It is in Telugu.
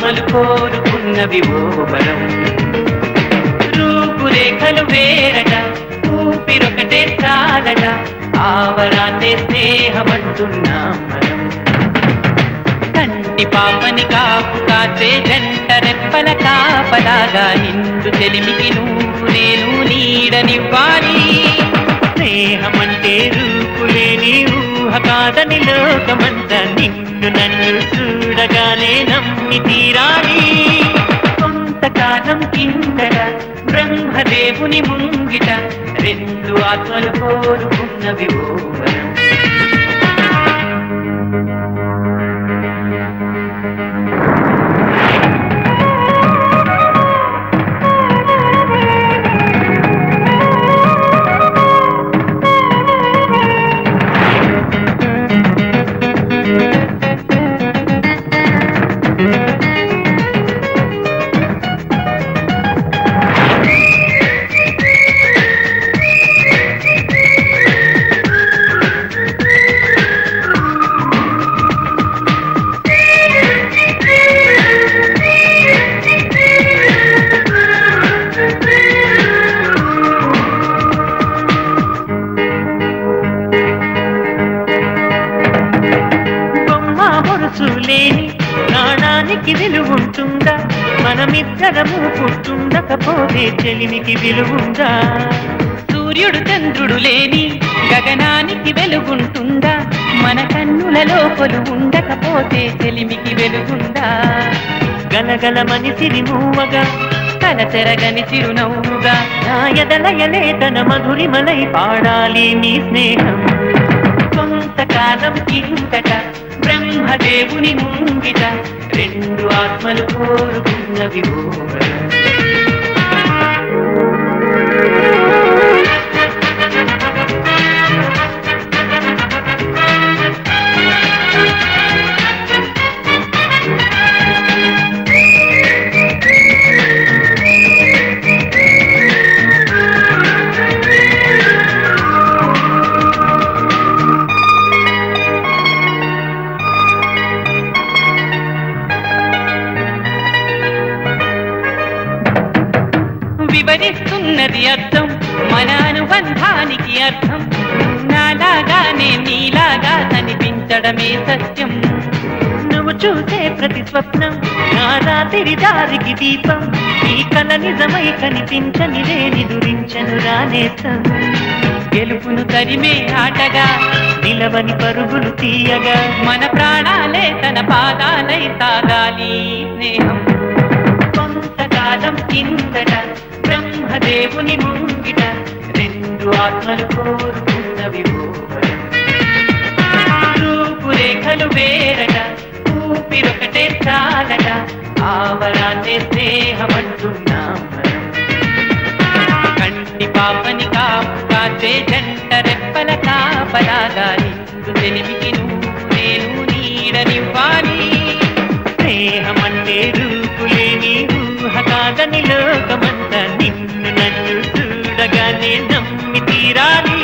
ఆత్మలు కోరుకున్నవి ఓ వరం. రూపురేఖలు వేరట, ఊపిరొకటే చాలట, ఆవరాన్నే స్నేహమంటున్నాం మనం. కంటి పాపని కాపు కాసే జంట రెప్పల కాపలాగా నిండు చెలిమికి నువ్వు నేను నీడనివ్వాలి. స్నేహమంటే రూపులేని ఊహ కాదని లోకమంతా నిన్ను నన్ను చూడగానే నమ్మి తీరాలి. కొంతకాలం కిందట బ్రహ్మదేవుని ముంగిట రెండు ఆత్మలు కోరుకున్నవి ఓ వరం. ప్రాణానికి విలువుంటుందా? మనమిద్దరము పుట్టుండకపోతే చెలిమికి విలువుందా? సూర్యుడు చంద్రుడు లేని గగనానికి వెలుగుంటుందా? మన కన్నులలో కొలువు ఉండకపోతే చెలిమికి వెలుగుందా? గలగలమని సిరిమూవగా కలచెరగని చిరునవ్వుగా నా ఎదలయలే తన మధురిమలై పాడాలి నీ స్నేహం. కొంతకాలం కిందట బ్రహ్మదేవుని ముంగిట రెండు ఆత్మలు కోరుకున్నవి ఓ వరం. వివరిస్తున్నది అర్థం మన అనుబంధానికి అర్థం. నాలాగానే నీలాగా కనిపించడమే సత్యం. నువ్వు చూసే ప్రతి స్వప్నం నా రాత్రి దారికి దీపం. ఈ కల నిజమై కనిపించనిదే నిదురించను రానేసం. గెలుపును తరిమే ఆటగా నిలవని పరుగులు తీయగా మన ప్రాణాలే తన పాదాలై సాగాలి స్నేహం. కొంతకాలం కిందట బ్రహ్మదేవుని ముంగిట రెండు ఆత్మలు కోరుకున్నవి ఓ వరం. రూపురేఖలు వేరట, ఊపిరొకటే చాలట, ఆవరాన్నే స్నేహమంటున్నాం మనం. కంటి పాపని కాపు కాసే జంట రెప్పల కాపలాగా నిండు చెలిమికి నువ్వు నేను నీడనివ్వాలి. స్నేహమంటే రూపులేని ఊహ కాదని లోకమంతా నిన్ను నన్ను చూడగానే నమ్మి తీరాలి.